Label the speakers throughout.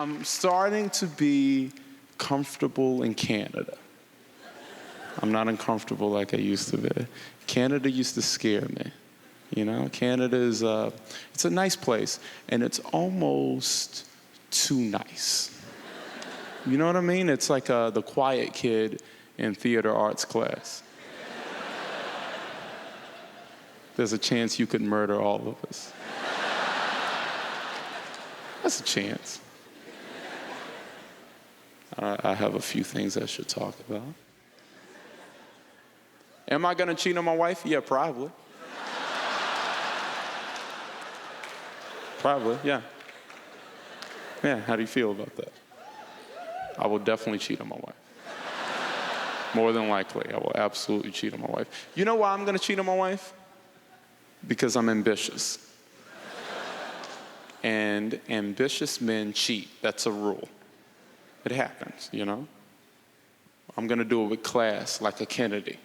Speaker 1: I'm starting to be comfortable in Canada. I'm not uncomfortable like I used to be. Canada used to scare me. You know, Canada is it's a nice place, and it's almost too nice. You know what I mean? It's like the quiet kid in theater arts class. There's a chance you could murder all of us. That's a chance. I have a few things I should talk about. Am I gonna cheat on my wife? Yeah, probably. Probably, yeah. Yeah, how do you feel about that? I will definitely cheat on my wife. More than likely, I will absolutely cheat on my wife. You know why I'm gonna cheat on my wife? Because I'm ambitious. And ambitious men cheat. That's a rule. It happens, you know? I'm gonna do it with class, like a Kennedy.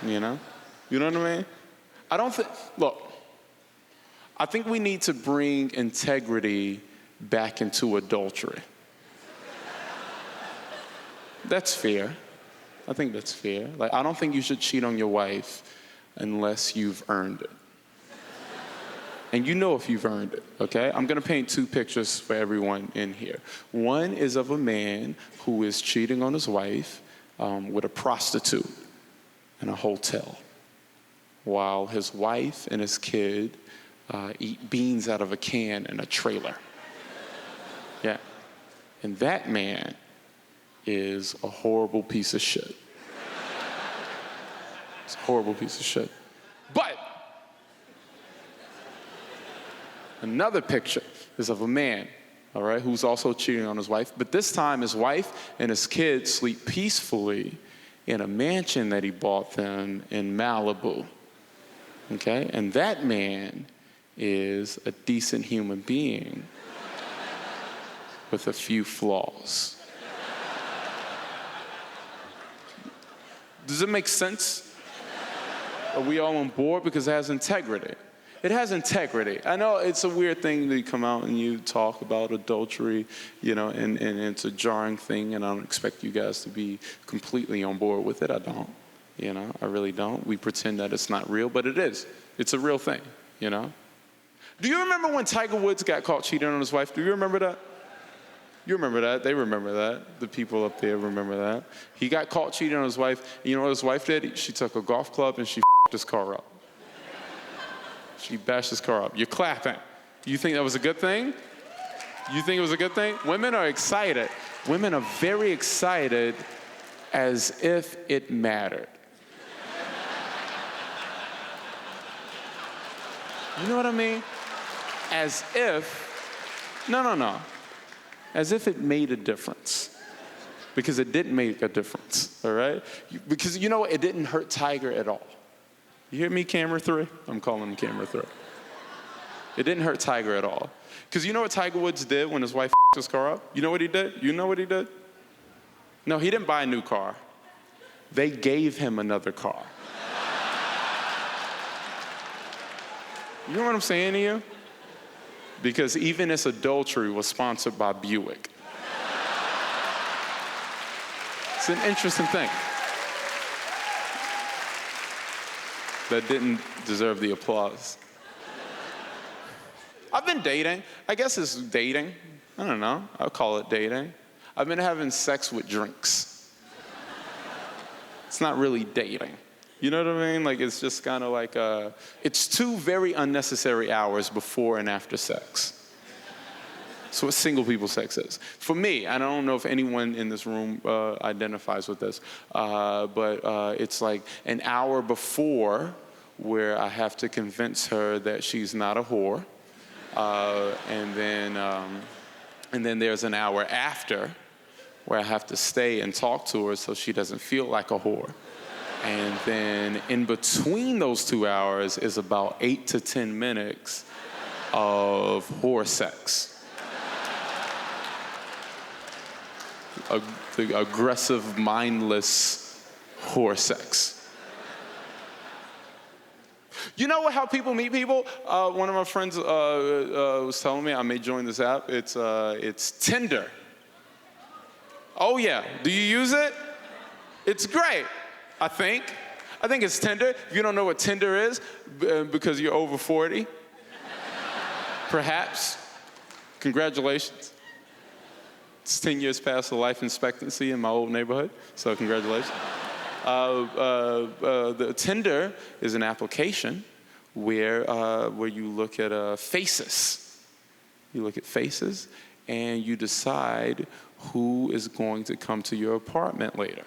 Speaker 1: You know? You know what I mean? Look, I think we need to bring integrity back into adultery. That's fair. I think that's fair. Like, I don't think you should cheat on your wife unless you've earned it. And you know if you've earned it, okay? I'm gonna paint two pictures for everyone in here. One is of a man who is cheating on his wife with a prostitute in a hotel, while his wife and his kid eat beans out of a can in a trailer. Yeah. And that man is a horrible piece of shit. It's a horrible piece of shit. But another picture is of a man, all right, who's also cheating on his wife. But this time his wife and his kids sleep peacefully in a mansion that he bought them in Malibu. Okay? And that man is a decent human being with a few flaws. Does it make sense? Are we all on board? Because it has integrity. It has integrity. I know it's a weird thing to come out and you talk about adultery, you know, and it's a jarring thing, and I don't expect you guys to be completely on board with it. I don't, you know, I really don't. We pretend that it's not real, but it is. It's a real thing, you know. Do you remember when Tiger Woods got caught cheating on his wife? Do you remember that? You remember that. They remember that. The people up there remember that. He got caught cheating on his wife. You know what his wife did? She took a golf club and she f***ed his car up. She bashed his car up. You're clapping. You think that was a good thing? You think it was a good thing? Women are excited. Women are very excited as if it mattered. You know what I mean? As if, no. As if it made a difference. Because it didn't make a difference, all right? Because you know what? It didn't hurt Tiger at all. You hear me, camera 3? I'm calling him camera 3. It didn't hurt Tiger at all. Because you know what Tiger Woods did when his wife f***ed his car up? You know what he did? You know what he did? No, he didn't buy a new car. They gave him another car. You know what I'm saying to you? Because even this adultery was sponsored by Buick. It's an interesting thing. That didn't deserve the applause. I've been dating. I guess it's dating. I don't know. I'll call it dating. I've been having sex with drinks. It's not really dating. You know what I mean? Like, it's just kind of like, it's 2 very unnecessary hours before and after sex. That's what single people sex is. For me, I don't know if anyone in this room identifies with this, but it's like an hour before where I have to convince her that she's not a whore, and then there's an hour after where I have to stay and talk to her so she doesn't feel like a whore. And then in between those 2 hours is about 8 to 10 minutes of whore sex. The aggressive, mindless whore sex. You know how people meet people? One of my friends was telling me I may join this app. It's Tinder. Oh yeah, do you use it? It's great, I think. I think it's Tinder. If you don't know what Tinder is, because you're over 40, perhaps, congratulations. It's 10 years past the life expectancy in my old neighborhood, so congratulations. The Tinder is an application where you look at faces. You look at faces, and you decide who is going to come to your apartment later.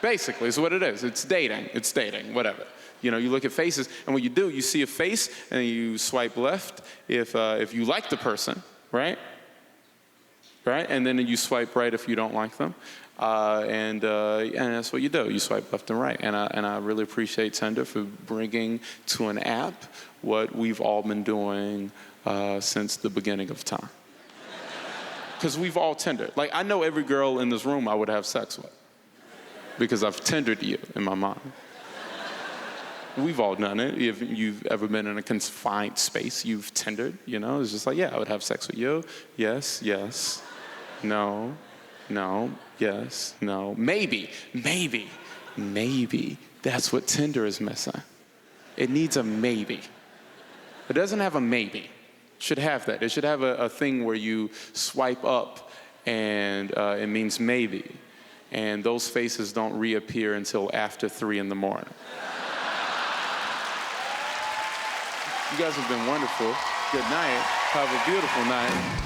Speaker 1: Basically, is what it is. It's dating, whatever. You know, you look at faces, and what you do, you see a face, and you swipe left if you like the person, right? Right? And then you swipe right if you don't like them. And that's what you do. You swipe left and right. And I really appreciate Tinder for bringing to an app what we've all been doing since the beginning of time. Because we've all Tindered. Like, I know every girl in this room I would have sex with. Because I've Tindered you in my mind. We've all done it. If you've ever been in a confined space, you've Tindered, you know? It's just like, yeah, I would have sex with you. Yes, yes. No, no, yes, no. Maybe. That's what Tinder is missing. It needs a maybe. It doesn't have a maybe. It should have that. It should have a thing where you swipe up and it means maybe. And those faces don't reappear until after 3 in the morning. You guys have been wonderful. Good night. Have a beautiful night.